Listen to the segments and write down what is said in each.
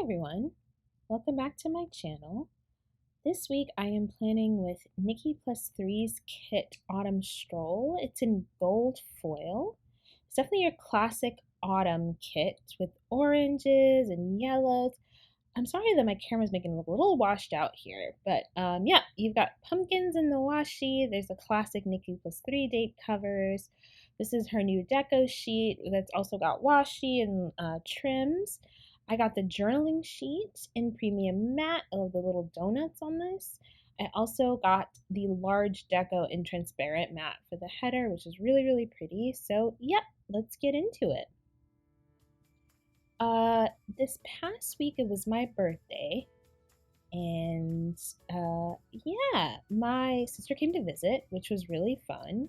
everyone, welcome back to my channel. This week I am planning with NikkiPlusThree's kit Autumn Stroll. It's in gold foil. It's definitely your classic autumn kit with oranges and yellows. I'm sorry that my camera's making it look a little washed out here, but yeah, you've got pumpkins in the washi. There's the classic NikkiPlusThree date covers. This is her new deco sheet that's also got washi and trims. I got the journaling sheet in premium matte. I love the little donuts on this. I also got the large deco in transparent matte for the header, which is really, really pretty. So, yep, let's get into it. This past week it was my birthday, and yeah, my sister came to visit, which was really fun.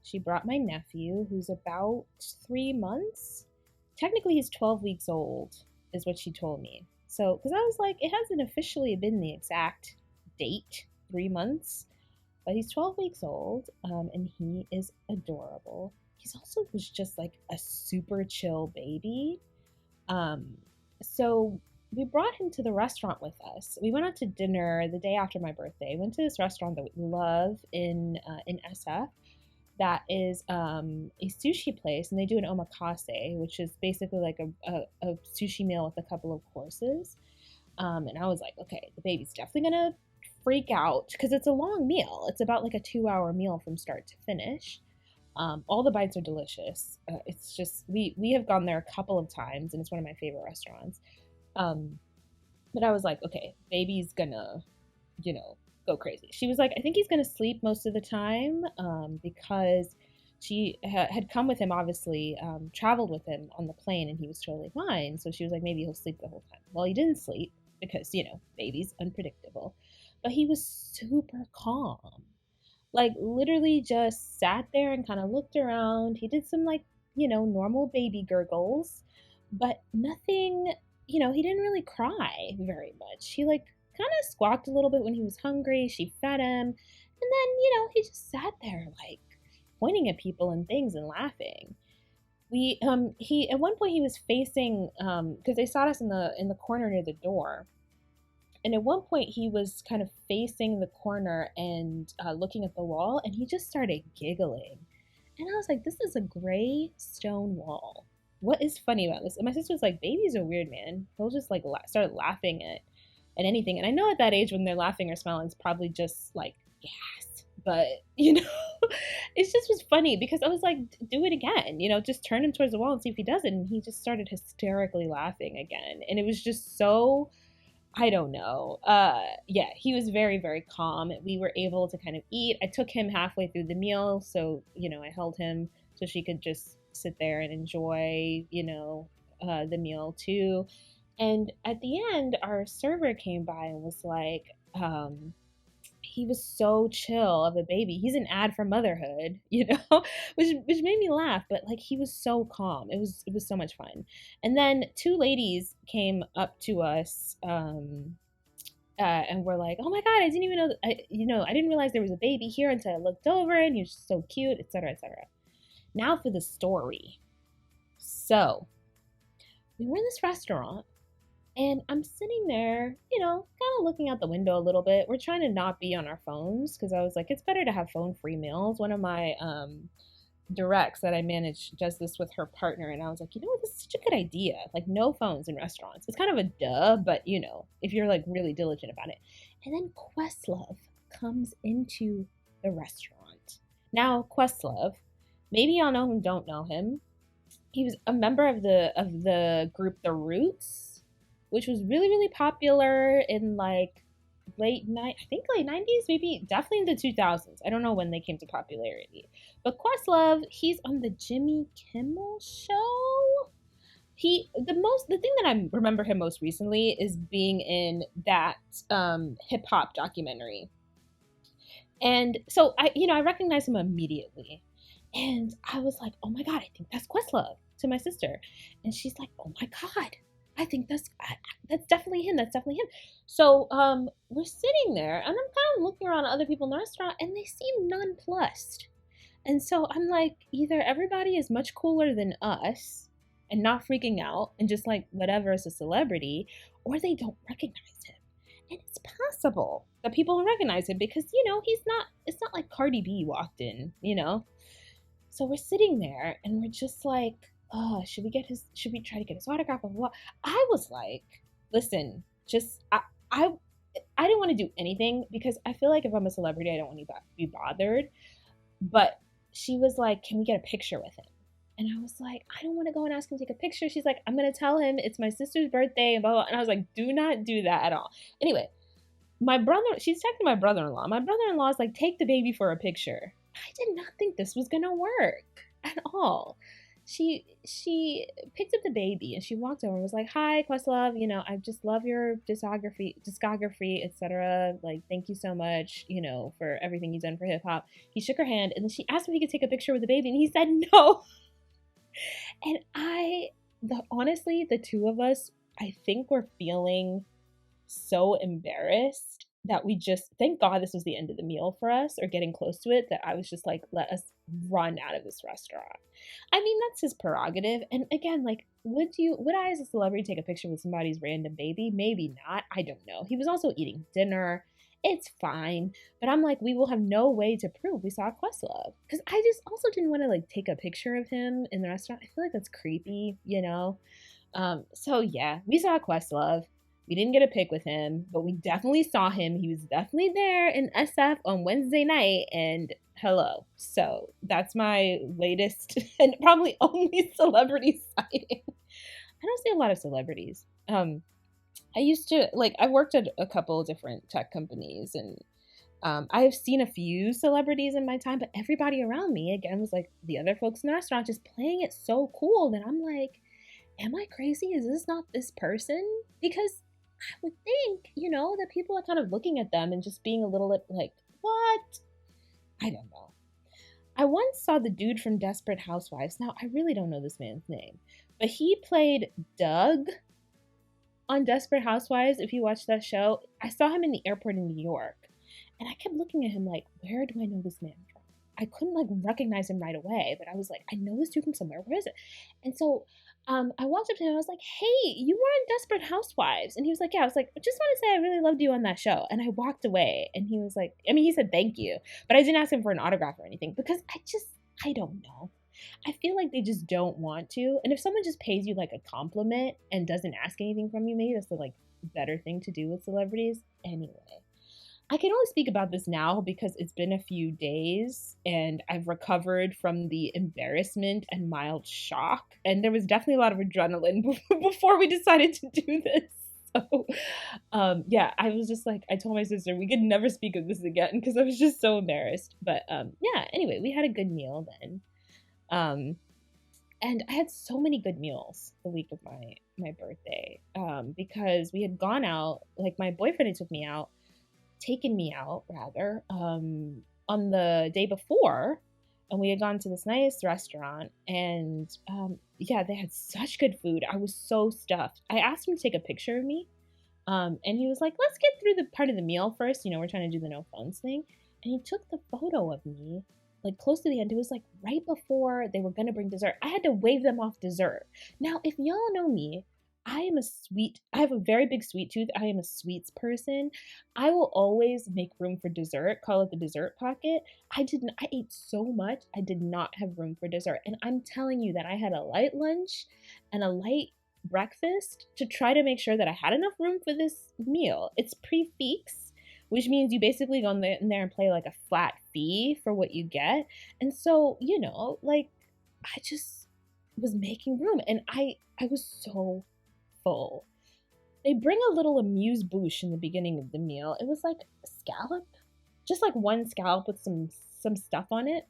She brought my nephew, who's about 3 months. Technically, he's 12 weeks old, is what she told me. So, because I was like, it hasn't officially been the exact date, 3 months, but he's 12 weeks old, and he is adorable. He's also was just like a super chill baby. So we brought him to the restaurant with us. We went out to dinner the day after my birthday. Went to this restaurant that we love in SF. That is a sushi place, and they do an omakase, which is basically like a sushi meal with a couple of courses. And I was like, okay, the baby's definitely gonna freak out because it's a long meal. It's about like a 2-hour meal from start to finish. All the bites are delicious. It's just we have gone there a couple of times, and it's one of my favorite restaurants. But I was like, okay, baby's gonna, go crazy. She was like, I think he's gonna sleep most of the time, because she had come with him, obviously, traveled with him on the plane, and he was totally fine. So she was like, maybe he'll sleep the whole time. Well, he didn't sleep because baby's unpredictable, but he was super calm. Like literally just sat there and kind of looked around. He did some like, normal baby gurgles, but nothing, he didn't really cry very much. He like kind of squawked a little bit when he was hungry. She fed him. And then, he just sat there like pointing at people and things and laughing. He at one point he was facing because they saw us in the corner near the door. And at one point, he was kind of facing the corner and looking at the wall, and he just started giggling. And I was like, this is a gray stone wall. What is funny about this? And my sister was like, babies are weird, man. He'll just like start laughing at anything. And I know at that age when they're laughing or smiling, it's probably just like gas. But, it just was funny because I was like, do it again, just turn him towards the wall and see if he does it. And he just started hysterically laughing again. And it was just so... I don't know. Yeah, he was very, very calm. We were able to kind of eat. I took him halfway through the meal, so, I held him so she could just sit there and enjoy, the meal too. And at the end, our server came by and was like, he was so chill of a baby. He's an ad for motherhood, which made me laugh. But like he was so calm. It was so much fun. And then two ladies came up to us, and were like, "Oh my god, I didn't even know. I didn't realize there was a baby here until I looked over, and he was so cute, etc., etc." Now for the story. So we were in this restaurant. And I'm sitting there, kind of looking out the window a little bit. We're trying to not be on our phones because I was like, it's better to have phone-free meals. One of my directs that I manage does this with her partner. And I was like, what? This is such a good idea. Like, no phones in restaurants. It's kind of a duh, but, if you're, like, really diligent about it. And then Questlove comes into the restaurant. Now, Questlove, maybe y'all know him, don't know him. He was a member of the group The Roots, which was really, really popular in like late 90s, maybe definitely in the 2000s. I don't know when they came to popularity. But Questlove, he's on the Jimmy Kimmel show. The thing that I remember him most recently is being in that hip hop documentary. And so I recognized him immediately. And I was like, oh my God, I think that's Questlove, to my sister. And she's like, oh my God, I think that's definitely him. That's definitely him. So we're sitting there, and I'm kind of looking around at other people in the restaurant, and they seem nonplussed. And so I'm like, either everybody is much cooler than us, and not freaking out and just like whatever is a celebrity, or they don't recognize him. And it's possible that people don't recognize him because, it's not like Cardi B walked in, So we're sitting there and we're just like, oh, should we try to get his autograph? Blah, blah, blah. I was like, listen, I didn't want to do anything because I feel like if I'm a celebrity, I don't want to be bothered. But she was like, can we get a picture with him? And I was like, I don't want to go and ask him to take a picture. She's like, I'm going to tell him it's my sister's birthday and blah, blah. And I was like, do not do that at all. Anyway, she's texting my brother-in-law. My brother-in-law is like, take the baby for a picture. I did not think this was going to work at all. She picked up the baby and she walked over and was like, hi, Questlove, I just love your discography, etc. Like, thank you so much, for everything you've done for hip hop. He shook her hand and then she asked if he could take a picture with the baby and he said no. And honestly, the two of us, I think we're feeling so embarrassed that we just, thank God this was the end of the meal for us, or getting close to it, that I was just like, let us run out of this restaurant. I mean, that's his prerogative. And again, like, would I as a celebrity take a picture with somebody's random baby? Maybe not. I don't know. He was also eating dinner. It's fine. But I'm like, we will have no way to prove we saw Questlove. Because I just also didn't want to like take a picture of him in the restaurant. I feel like that's creepy, So yeah, we saw Questlove. We didn't get a pic with him, but we definitely saw him. He was definitely there in SF on Wednesday night, and hello. So that's my latest and probably only celebrity sighting. I don't see a lot of celebrities. I used to, I've worked at a couple of different tech companies, and I have seen a few celebrities in my time, but everybody around me, again, was like the other folks in the restaurant just playing it so cool that I'm like, am I crazy? Is this not this person? Because I would think, that people are kind of looking at them and just being a little like, what? I don't know. I once saw the dude from Desperate Housewives. Now, I really don't know this man's name, but he played Doug on Desperate Housewives. If you watch that show, I saw him in the airport in New York, and I kept looking at him like, where do I know this man from? I couldn't recognize him right away, but I was like, I know this dude from somewhere. Where is it? And so I walked up to him and I was like, hey, you were on Desperate Housewives. And he was like, yeah. I was like, I just want to say I really loved you on that show. And I walked away and he was like, he said thank you, but I didn't ask him for an autograph or anything because I don't know. I feel like they just don't want to. And if someone just pays you like a compliment and doesn't ask anything from you, maybe that's the better thing to do with celebrities. Anyway, I can only speak about this now because it's been a few days and I've recovered from the embarrassment and mild shock. And there was definitely a lot of adrenaline before we decided to do this. So, yeah, I was just like, I told my sister we could never speak of this again because I was just so embarrassed. But yeah, anyway, we had a good meal then. And I had so many good meals the week of my birthday because we had gone out, my boyfriend had taken me out rather, on the day before, and we had gone to this nice restaurant, and yeah, they had such good food. I was so stuffed. I asked him to take a picture of me, and he was like, let's get through the part of the meal first, we're trying to do the no phones thing, and he took the photo of me close to the end. It was right before they were gonna bring dessert. I had to wave them off dessert. Now, if y'all know me, I have a very big sweet tooth. I am a sweets person. I will always make room for dessert, call it the dessert pocket. I ate so much, I did not have room for dessert. And I'm telling you that I had a light lunch and a light breakfast to try to make sure that I had enough room for this meal. It's prix, which means you basically go in there and pay a flat fee for what you get. And so, I just was making room and I was so full. They bring a little amuse-bouche in the beginning of the meal. It was a scallop, just one scallop with some stuff on it.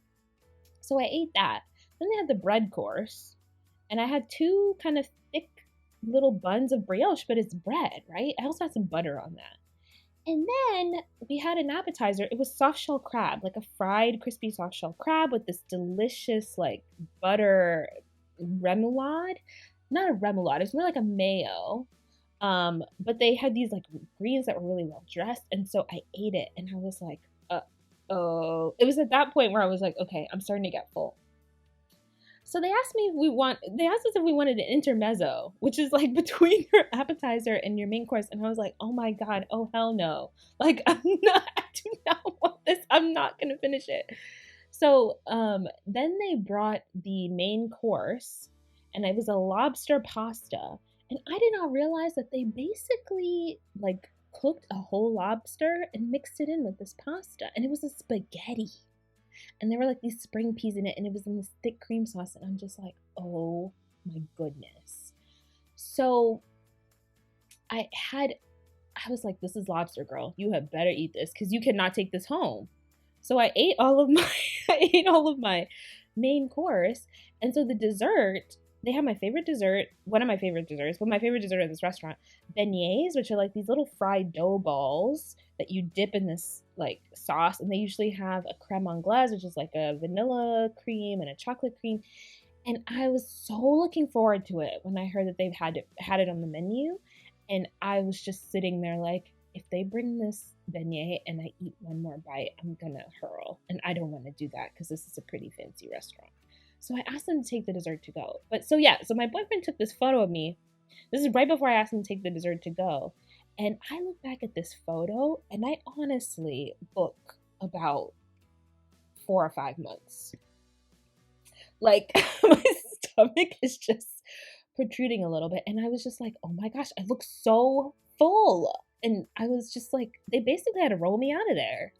So I ate that. Then they had the bread course, and I had two kind of thick little buns of brioche, but it's bread, right? I also had some butter on that. And then we had an appetizer. It was soft shell crab, a fried crispy soft shell crab with this delicious butter remoulade. Not a remoulade, it's more like a mayo. But they had these greens that were really well dressed, and so I ate it, and I was like, oh. It was at that point where I was like, okay, I'm starting to get full. So they asked us if we wanted an intermezzo, which is like between your appetizer and your main course. And I was like, oh my God, oh hell no. Like I do not want this. I'm not gonna finish it. So then they brought the main course, and it was a lobster pasta. And I did not realize that they basically like cooked a whole lobster and mixed it in with this pasta. And it was a spaghetti. And there were like these spring peas in it, and it was in this thick cream sauce. And I'm just like, oh my goodness. So I was like, this is lobster, girl. You had better eat this because you cannot take this home. So I ate all of my main course. And so the dessert, they have my favorite dessert, one of my favorite desserts, but my favorite dessert at this restaurant, beignets, which are like these little fried dough balls that you dip in this like sauce. And they usually have a creme anglaise, which is like a vanilla cream and a chocolate cream. And I was so looking forward to it when I heard that they've had it on the menu. And I was just sitting there like, if they bring this beignet and I eat one more bite, I'm gonna hurl. And I don't want to do that because this is a pretty fancy restaurant. So I asked them to take the dessert to go. So my boyfriend took this photo of me. This is right before I asked him to take the dessert to go. And I look back at this photo and I honestly look about 4 or 5 months. Like my stomach is just protruding a little bit. And I was just like, oh my gosh, I look so full. And I was just like, they basically had to roll me out of there.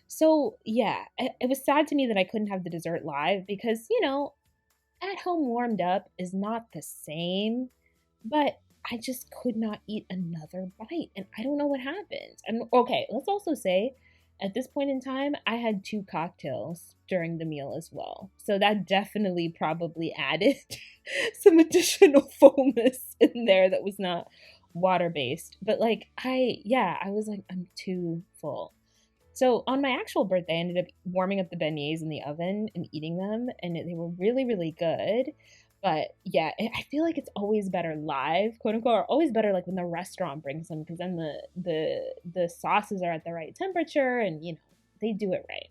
So yeah, it was sad to me that I couldn't have the dessert live because, at home warmed up is not the same, but I just could not eat another bite. And I don't know what happened. And okay, let's also say at this point in time, I had 2 cocktails during the meal as well. So that definitely probably added some additional fullness in there that was not water-based. But like, I was like, I'm too full. So on my actual birthday, I ended up warming up the beignets in the oven and eating them. And they were really, really good. But yeah, I feel like it's always better live, quote unquote, or always better like when the restaurant brings them, because then the sauces are at the right temperature and they do it right.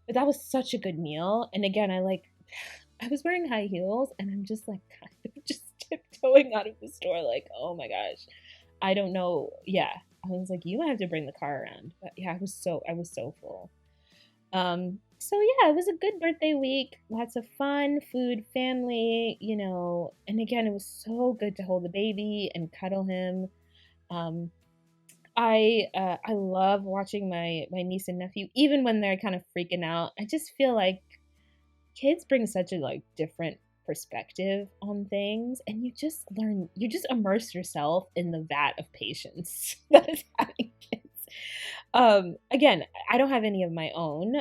But that was such a good meal. And again, I was wearing high heels and I'm just like kind of just tiptoeing out of the store like, oh my gosh, I don't know. Yeah, I was like, you might have to bring the car around. But yeah, I was so full. So yeah, it was a good birthday week. Lots of fun, food, family, and again, it was so good to hold the baby and cuddle him. I love watching my niece and nephew, even when they're kind of freaking out. I just feel like kids bring such a different perspective on things, and you just immerse yourself in the vat of patience that is having kids. Again, I don't have any of my own,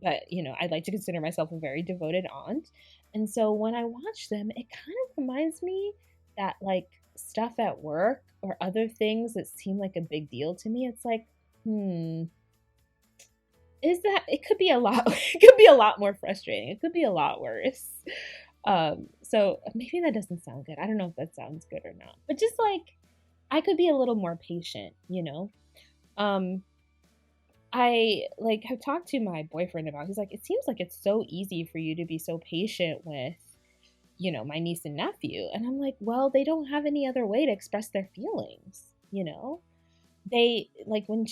but I'd like to consider myself a very devoted aunt. And so when I watch them, it kind of reminds me that stuff at work or other things that seem like a big deal to me, it's like, it could be a lot, it could be a lot more frustrating. It could be a lot worse. So maybe that doesn't sound good. I don't know if that sounds good or not, but just I could be a little more patient, I have talked to my boyfriend about, he's like, it seems like it's so easy for you to be so patient with, my niece and nephew. And I'm like, well, they don't have any other way to express their feelings, They when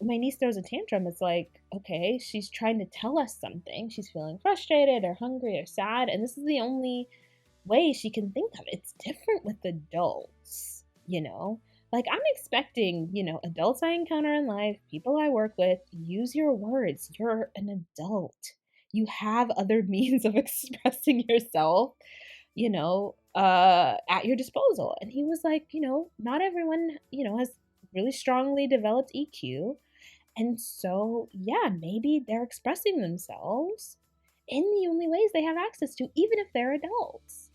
my niece throws a tantrum, it's like, okay, she's trying to tell us something. She's feeling frustrated or hungry or sad. And this is the only way she can think of it. It's different with adults, I'm expecting, adults I encounter in life, people I work with, use your words. You're an adult. You have other means of expressing yourself, at your disposal. And he was like, not everyone, has really strongly developed EQ. And so, yeah, maybe they're expressing themselves in the only ways they have access to, even if they're adults,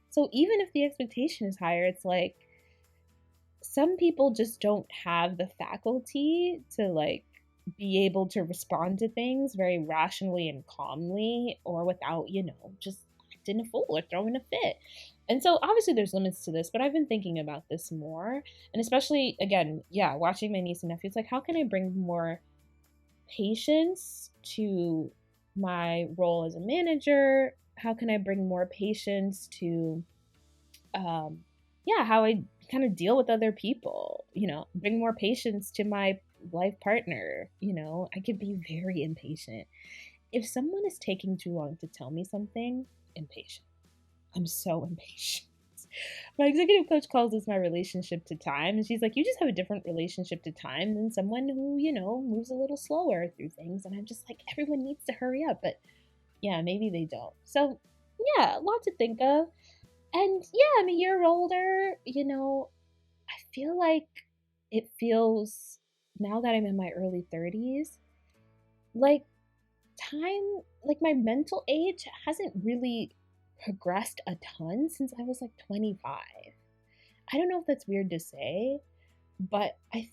So even if the expectation is higher, it's like, some people just don't have the faculty to be able to respond to things very rationally and calmly, or without, just acting a fool or throwing a fit. And so obviously there's limits to this, but I've been thinking about this more. And especially, again, watching my niece and nephew, it's like, how can I bring more patience to my role as a manager how can I bring more patience to, yeah, how I kind of deal with other people, bring more patience to my life partner. I could be very impatient. If someone is taking too long to tell me something, impatient. I'm so impatient. My executive coach calls this my relationship to time. And she's like, you just have a different relationship to time than someone who, moves a little slower through things. And I'm just like, everyone needs to hurry up. But yeah, maybe they don't. So yeah, a lot to think of. And yeah, I'm a year older. I feel like it feels, now that I'm in my early 30s, like time, like my mental age hasn't really progressed a ton since I was like 25. I don't know if that's weird to say, but I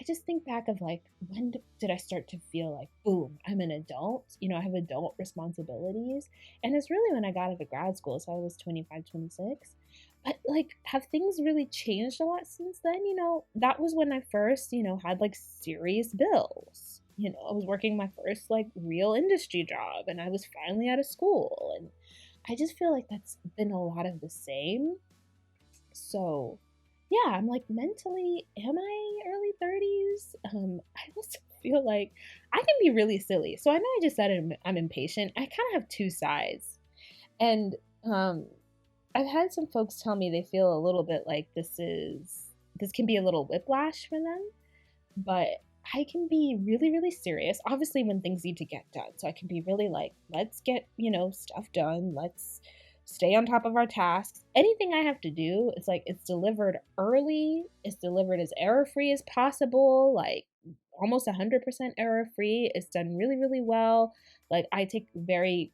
just think back of like, when did I start to feel like, boom, I'm an adult? I have adult responsibilities. And it's really when I got into grad school. So I was 25, 26. But like, have things really changed a lot since then? That was when I first, had like serious bills. I was working my first like real industry job, and I was finally out of school. And I just feel like that's been a lot of the same. So yeah, I'm like, mentally, am I early 30s? I also feel like I can be really silly. So I know I just said I'm impatient. I kind of have two sides. And I've had some folks tell me they feel a little bit like this can be a little whiplash for them, but I can be really, really serious, obviously, when things need to get done. So I can be really like, let's get, stuff done. Let's stay on top of our tasks. Anything I have to do, it's like it's delivered early. It's delivered as error-free as possible, like almost 100% error-free. It's done really, really well. Like I take very,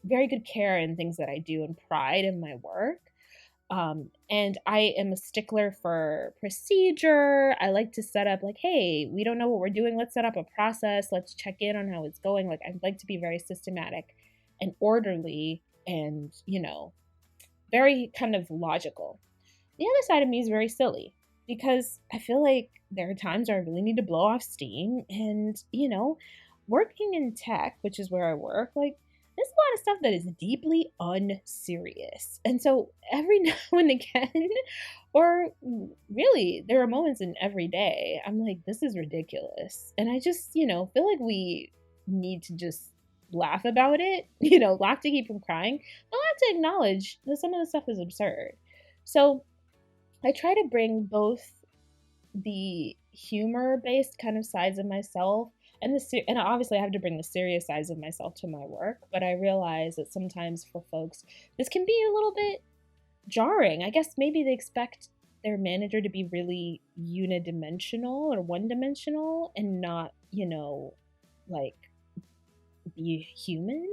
very good care in things that I do and pride in my work. And I am a stickler for procedure. I like to set up like, hey, we don't know what we're doing. Let's set up a process. Let's check in on how it's going. Like, I'd like to be very systematic and orderly and, very kind of logical. The other side of me is very silly because I feel like there are times where I really need to blow off steam. And, working in tech, which is where I work, like, there's a lot of stuff that is deeply unserious. And so every now and again, or really, there are moments in every day, I'm like, this is ridiculous. And I just, feel like we need to just laugh about it, laugh to keep from crying, but laugh to acknowledge that some of the stuff is absurd. So I try to bring both the humor-based kind of sides of myself and obviously I have to bring the serious sides of myself to my work, but I realize that sometimes for folks this can be a little bit jarring. I guess maybe they expect their manager to be really unidimensional or one-dimensional and not, like be human.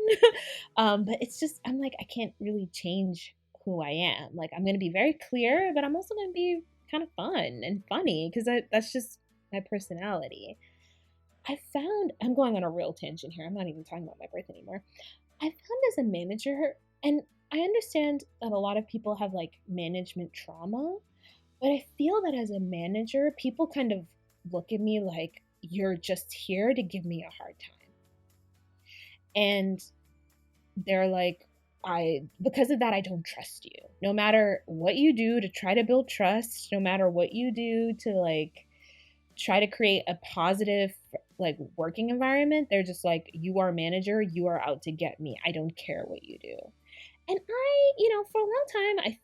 But it's just, I'm like, I can't really change who I am. Like, I'm going to be very clear, but I'm also going to be kind of fun and funny because that's just my personality. I'm going on a real tangent here. I'm not even talking about my birth anymore. I found as a manager, and I understand that a lot of people have like management trauma, but I feel that as a manager, people kind of look at me like you're just here to give me a hard time. And they're like, because of that, I don't trust you. No matter what you do to try to build trust, no matter what you do to like try to create a positive like working environment, they're just like, you are a manager, you are out to get me. I don't care what you do. And for a long time, I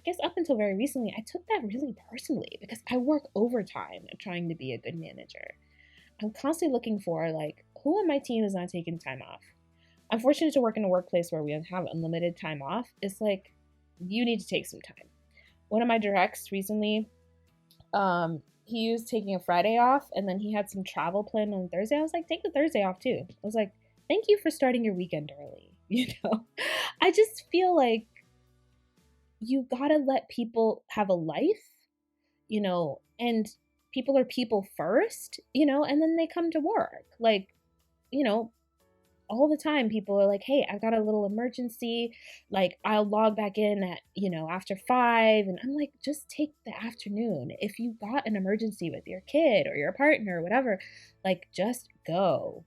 guess up until very recently, I took that really personally because I work overtime trying to be a good manager. I'm constantly looking for like, who on my team is not taking time off? I'm fortunate to work in a workplace where we have unlimited time off. It's like, you need to take some time. One of my directs recently, he was taking a Friday off and then he had some travel planned on Thursday. I was like, take the Thursday off too. I was like, thank you for starting your weekend early. I just feel like you gotta let people have a life, and people are people first, and then they come to work. Like, all the time people are like, hey, I've got a little emergency, like I'll log back in at after 5, and I'm like, just take the afternoon. If you got an emergency with your kid or your partner or whatever, like just go,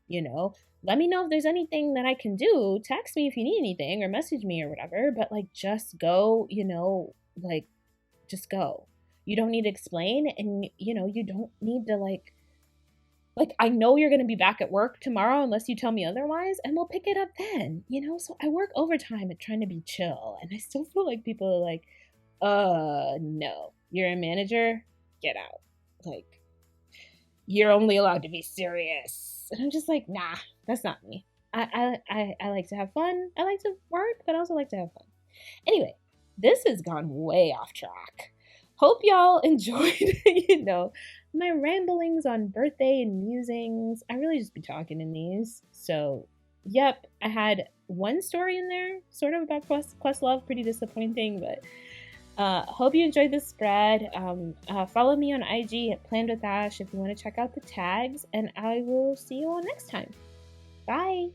let me know if there's anything that I can do. Text me if you need anything or message me or whatever, but like just go, like just go. You don't need to explain, and you don't need to like I know you're going to be back at work tomorrow unless you tell me otherwise, and we'll pick it up then. So I work overtime at trying to be chill, and I still feel like people are like, no, you're a manager, get out. Like, you're only allowed to be serious. And I'm just like, nah, that's not me. I like to have fun. I like to work, but I also like to have fun. Anyway, this has gone way off track. Hope y'all enjoyed, my ramblings on birthday and musings. I really just be talking in these. So, yep, I had one story in there, sort of about Questlove, pretty disappointing, but hope you enjoyed this spread. Follow me on IG at Planned with Ash if you want to check out the tags, and I will see you all next time. Bye!